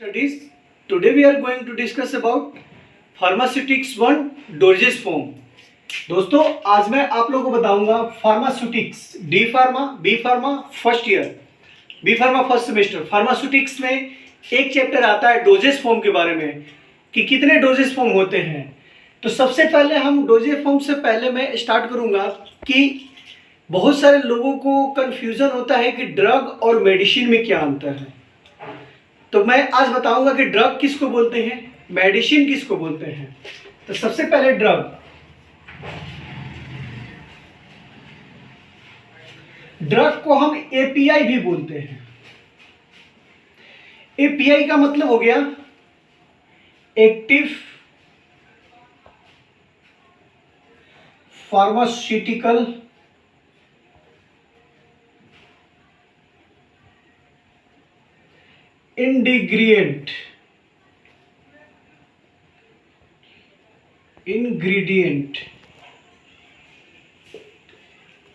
Studies. Today we are going to discuss about Pharmaceutics 1 dosage form. दोस्तों आज मैं आप लोगों को बताऊंगा pharmaceutics D pharma B pharma first year B pharma first semester pharmaceutics में एक चैप्टर आता है डोजेज फॉर्म के बारे में कि कितने डोजेज फॉर्म होते हैं। तो सबसे पहले हम डोजेज फॉर्म से पहले मैं स्टार्ट करूंगा कि बहुत सारे लोगों को कंफ्यूजन होता है कि ड्रग और मेडिसिन में क्या अंतर है। तो मैं आज बताऊंगा कि ड्रग किसको बोलते हैं, मेडिसिन किसको बोलते हैं। तो सबसे पहले ड्रग को हम एपीआई भी बोलते हैं। एपीआई का मतलब हो गया एक्टिव फार्मास्यूटिकल इंग्रेडिएंट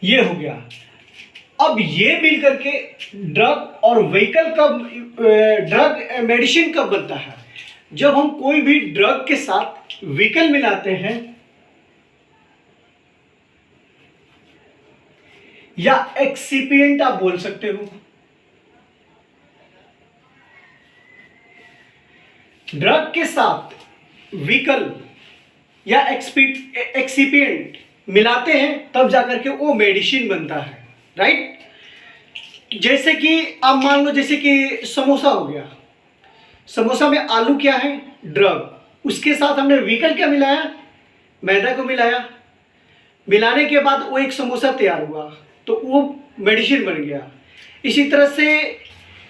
ये हो गया। अब ये मिल करके ड्रग और व्हीकल कब ड्रग मेडिसिन कब बनता है, जब हम कोई भी ड्रग के साथ व्हीकल मिलाते हैं या एक्सिपिएंट आप बोल सकते हो। ड्रग के साथ व्हीकल या एक्सिपिएंट मिलाते हैं तब जाकर के वो मेडिसिन बनता है, राइट। जैसे कि आप मान लो जैसे कि समोसा हो गया, समोसा में आलू क्या है, ड्रग। उसके साथ हमने व्हीकल क्या मिलाया, मैदा को मिलाया। मिलाने के बाद वो एक समोसा तैयार हुआ तो वो मेडिसिन बन गया। इसी तरह से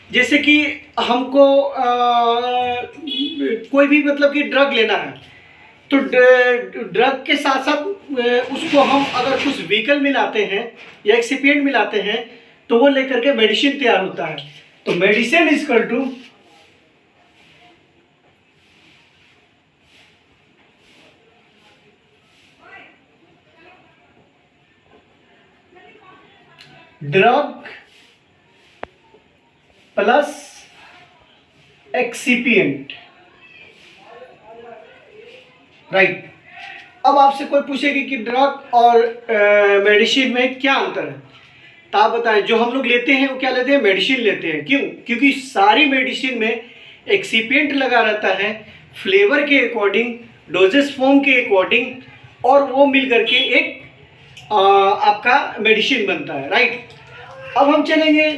जैसे कि हमको कोई भी मतलब कि ड्रग लेना है तो ड्रग के साथ साथ उसको हम अगर कुछ व्हीकल मिलाते हैं या एक्सिपिएंट मिलाते हैं तो वो लेकर के मेडिसिन तैयार होता है। तो medicine is equal to drug plus excipient, right. अब आपसे कोई पूछेगी कि ड्रग और मेडिसिन में क्या अंतर है, तो आप बताएं। जो हम लोग लेते हैं वो क्या लेते हैं, मेडिसिन लेते हैं। क्यों? क्योंकि सारी मेडिसिन में एक्सिपिएंट लगा रहता है फ्लेवर के अकॉर्डिंग, डोजेस फॉर्म के अकॉर्डिंग, और वो मिल करके एक आपका मेडिसिन बनता है, राइट। अब हम चलेंगे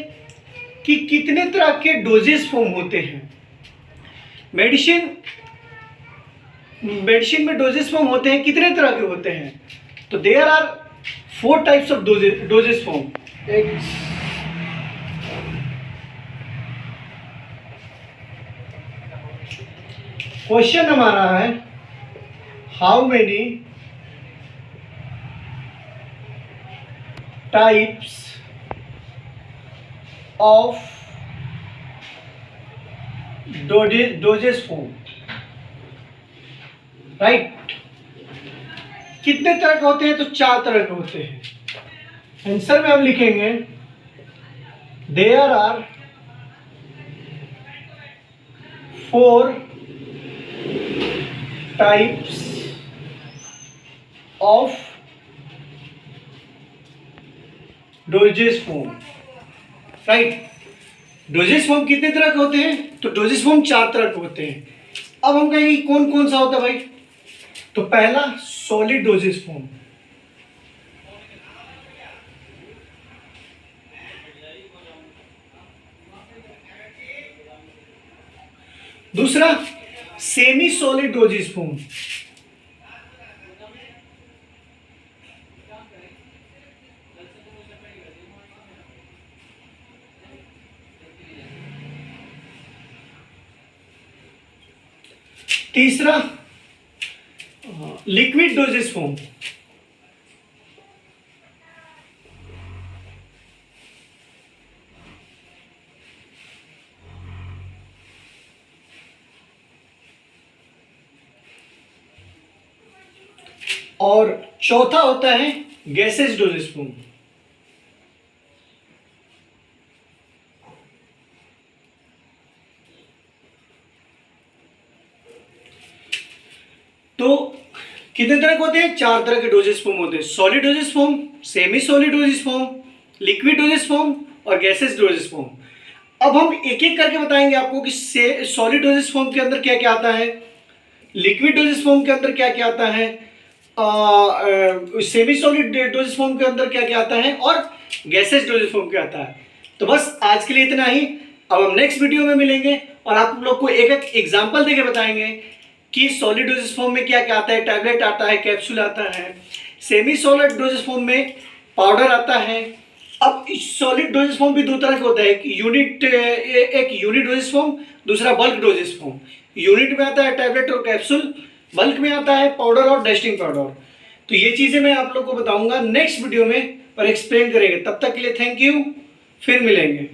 कि कितने तरह के डोजेस फॉर्म होते हैं। मेडिसिन में डोजेस फॉर्म होते हैं, कितने तरह के होते हैं। तो there are 4 types of doses form. Question हमारा है how many types of doses form, right. कितने तरह के होते हैं, तो 4 तरह के होते हैं। आंसर में हम लिखेंगे there are 4 types of doses form, right. Doses form कितने तरह के होते हैं, तो डोजेस फॉर्म 4 तरह के होते हैं। अब हम कहेंगे कौन कौन सा होता है भाई। तो पहला सॉलिड डोजेस फॉर्म, दूसरा सेमी सॉलिड डोजेस फॉर्म, तीसरा लिक्विड डोजेस फॉर्म, और चौथा होता है गैसेस डोजेस फॉर्म। तो कितने तरह के होते हैं? 4 तरह के डोजेस फॉर्म होते हैं। Solid doses form, semi solid doses form, liquid dosage form और गैसेस डोजेस फॉर्म। अब हम एक एक करके बताएंगे आपको कि सॉलिड डोजेस फॉर्म के अंदर क्या क्या आता है, लिक्विड डोजेस फॉर्म के अंदर क्या क्या आता है, सेमी सॉलिड डोजेस फॉर्म के अंदर क्या क्या आता है और गैसेस डोजेस फॉर्म क्या आता है। तो बस आज के लिए इतना ही। अब हम नेक्स्ट वीडियो में मिलेंगे और आप लोग को एक एक एग्जांपल देके बताएंगे कि सॉलिड डोजेस फॉर्म में क्या क्या आता है, टैबलेट आता है, कैप्सूल आता है, सेमी सॉलिड डोजेस फॉर्म में पाउडर आता है। अब सॉलिड डोजेस फॉर्म भी दो तरह के होता है, एक यूनिट डोजेस फॉर्म, दूसरा बल्क डोजेस फॉर्म। यूनिट में आता है टैबलेट और कैप्सूल, बल्क में आता है पाउडर और डेस्टिंग पाउडर। तो ये चीजें मैं आप लोग को बताऊंगा नेक्स्ट वीडियो में और एक्सप्लेन करेंगे। तब तक के लिए थैंक यू, फिर मिलेंगे।